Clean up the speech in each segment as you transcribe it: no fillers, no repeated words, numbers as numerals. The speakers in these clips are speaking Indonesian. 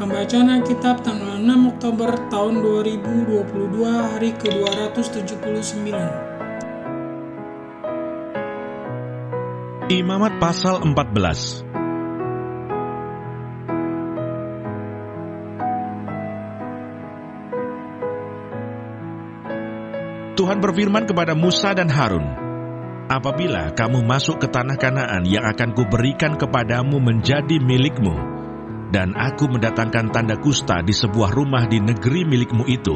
Pembacaan Alkitab tanggal 6 Oktober tahun 2022, hari ke-279. Imamat pasal 14. Tuhan berfirman kepada Musa dan Harun, "Apabila kamu masuk ke tanah Kanaan yang akan kuberikan kepadamu menjadi milikmu, dan aku mendatangkan tanda kusta di sebuah rumah di negeri milikmu itu,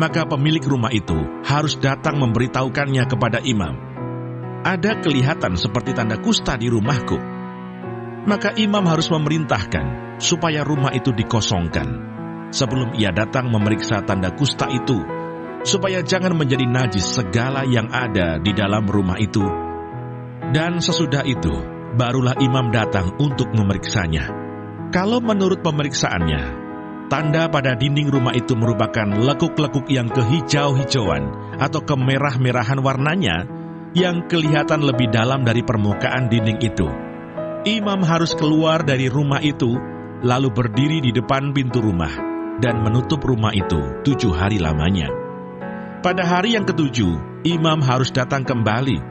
maka pemilik rumah itu harus datang memberitahukannya kepada imam. Ada kelihatan seperti tanda kusta di rumahku. Maka imam harus memerintahkan supaya rumah itu dikosongkan sebelum ia datang memeriksa tanda kusta itu, supaya jangan menjadi najis segala yang ada di dalam rumah itu. Dan sesudah itu, barulah imam datang untuk memeriksanya. Kalau menurut pemeriksaannya, tanda pada dinding rumah itu merupakan lekuk-lekuk yang kehijau-hijauan atau kemerah-merahan warnanya yang kelihatan lebih dalam dari permukaan dinding itu, imam harus keluar dari rumah itu, lalu berdiri di depan pintu rumah dan menutup rumah itu 7 hari lamanya. Pada hari yang ke-7, imam harus datang kembali.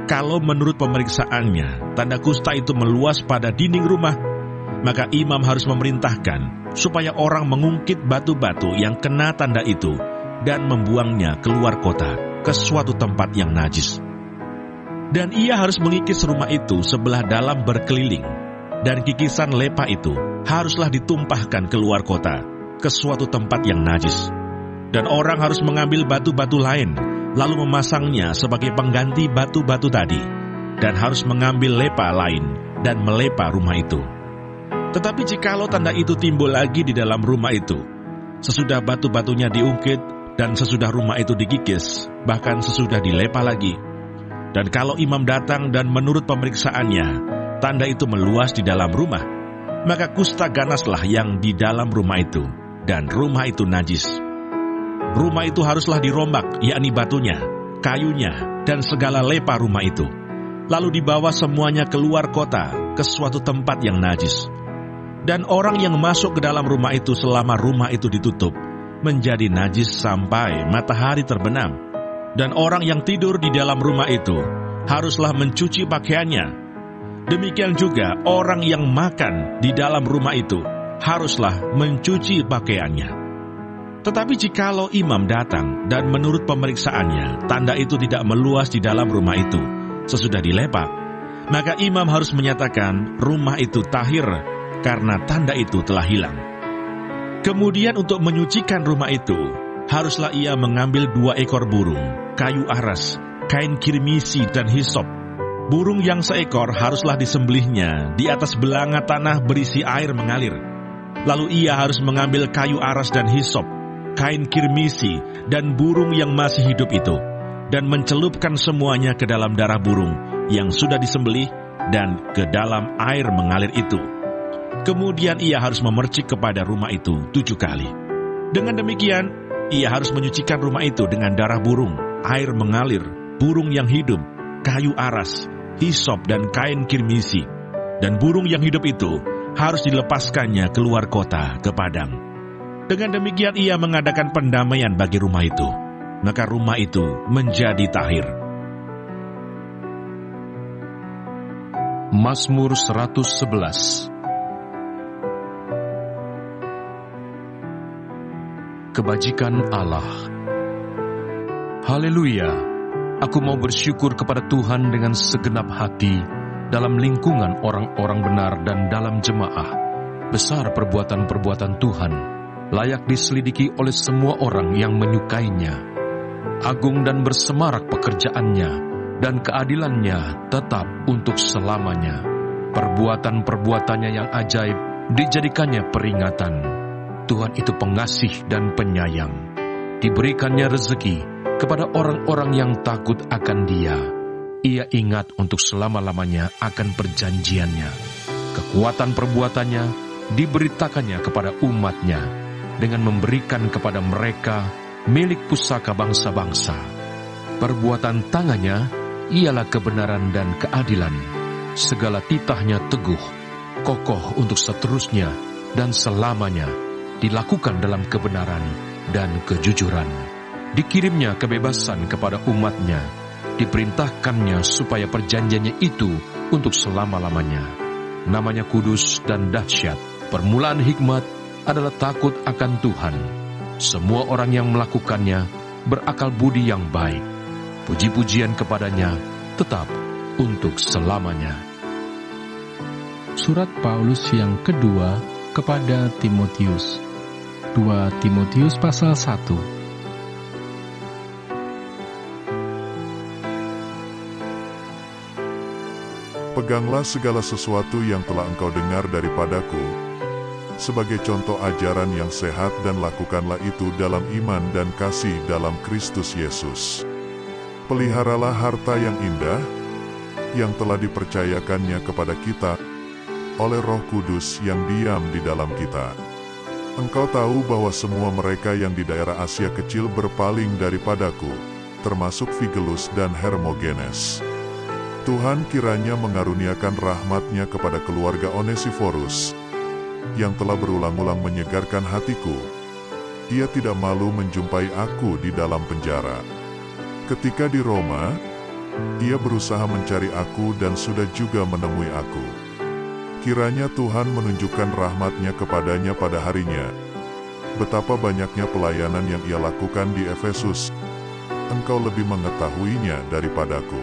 Kalau menurut pemeriksaannya, tanda kusta itu meluas pada dinding rumah, maka imam harus memerintahkan supaya orang mengungkit batu-batu yang kena tanda itu dan membuangnya keluar kota ke suatu tempat yang najis. Dan ia harus mengikis rumah itu sebelah dalam berkeliling, dan kikisan lepa itu haruslah ditumpahkan keluar kota ke suatu tempat yang najis. Dan orang harus mengambil batu-batu lain, lalu memasangnya sebagai pengganti batu-batu tadi, dan harus mengambil lepa lain dan melepa rumah itu. Tetapi jikalau tanda itu timbul lagi di dalam rumah itu, sesudah batu-batunya diungkit dan sesudah rumah itu dikikis, bahkan sesudah dilepa lagi, dan kalau imam datang dan menurut pemeriksaannya, tanda itu meluas di dalam rumah, maka kusta ganaslah yang di dalam rumah itu, dan rumah itu najis. Rumah itu haruslah dirombak, yakni batunya, kayunya, dan segala lepa rumah itu, lalu dibawa semuanya keluar kota ke suatu tempat yang najis. Dan orang yang masuk ke dalam rumah itu selama rumah itu ditutup, menjadi najis sampai matahari terbenam. Dan orang yang tidur di dalam rumah itu, haruslah mencuci pakaiannya. Demikian juga orang yang makan di dalam rumah itu, haruslah mencuci pakaiannya. Tetapi jikalau imam datang dan menurut pemeriksaannya, tanda itu tidak meluas di dalam rumah itu, sesudah dilepa, maka imam harus menyatakan rumah itu tahir, karena tanda itu telah hilang. Kemudian untuk menyucikan rumah itu, haruslah ia mengambil 2 ekor burung, kayu aras, kain kirmisi, dan hisop. Burung yang seekor haruslah disembelihnya di atas belanga tanah berisi air mengalir. Lalu ia harus mengambil kayu aras dan hisop, kain kirmisi, dan burung yang masih hidup itu, dan mencelupkan semuanya ke dalam darah burung yang sudah disembelih dan ke dalam air mengalir itu. Kemudian ia harus memercik kepada rumah itu 7 kali. Dengan demikian, ia harus menyucikan rumah itu dengan darah burung, air mengalir, burung yang hidup, kayu aras, hisop, dan kain kirmisi. Dan burung yang hidup itu harus dilepaskannya keluar kota ke padang. Dengan demikian ia mengadakan pendamaian bagi rumah itu, maka rumah itu menjadi tahir. Mazmur 111. Kebajikan Allah. Haleluya, aku mau bersyukur kepada Tuhan dengan segenap hati, dalam lingkungan orang-orang benar dan dalam jemaah. Besar perbuatan-perbuatan Tuhan, layak diselidiki oleh semua orang yang menyukainya. Agung dan bersemarak pekerjaannya, dan keadilannya tetap untuk selamanya. Perbuatan-perbuatannya yang ajaib dijadikannya peringatan. Tuhan itu pengasih dan penyayang. Diberikannya rezeki kepada orang-orang yang takut akan Dia. Ia ingat untuk selama-lamanya akan perjanjiannya. Kekuatan perbuatannya diberitakannya kepada umat-Nya, dengan memberikan kepada mereka milik pusaka bangsa-bangsa. Perbuatan tangannya ialah kebenaran dan keadilan. Segala titahnya teguh, kokoh untuk seterusnya dan selamanya dilakukan dalam kebenaran dan kejujuran. Dikirimnya kebebasan kepada umatnya, diperintahkannya supaya perjanjiannya itu untuk selama-lamanya. Namanya kudus dan dahsyat. Permulaan hikmat adalah takut akan Tuhan. Semua orang yang melakukannya berakal budi yang baik. Puji-pujian kepadanya tetap untuk selamanya. Surat Paulus yang kedua kepada Timotius. 2 Timotius pasal 1. Peganglah segala sesuatu yang telah engkau dengar daripadaku, sebagai contoh ajaran yang sehat, dan lakukanlah itu dalam iman dan kasih dalam Kristus Yesus. Peliharalah harta yang indah, yang telah dipercayakannya kepada kita, oleh Roh Kudus yang diam di dalam kita. Engkau tahu bahwa semua mereka yang di daerah Asia Kecil berpaling daripadaku, termasuk Figelus dan Hermogenes. Tuhan kiranya mengaruniakan rahmat-Nya kepada keluarga Onesiforus, yang telah berulang-ulang menyegarkan hatiku. Ia tidak malu menjumpai aku di dalam penjara. Ketika di Roma, ia berusaha mencari aku dan sudah juga menemui aku. Kiranya Tuhan menunjukkan rahmat-Nya kepadanya pada harinya. Betapa banyaknya pelayanan yang ia lakukan di Efesus, engkau lebih mengetahuinya daripadaku.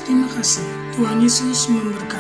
Terima kasih. Tuhan Yesus memberkati.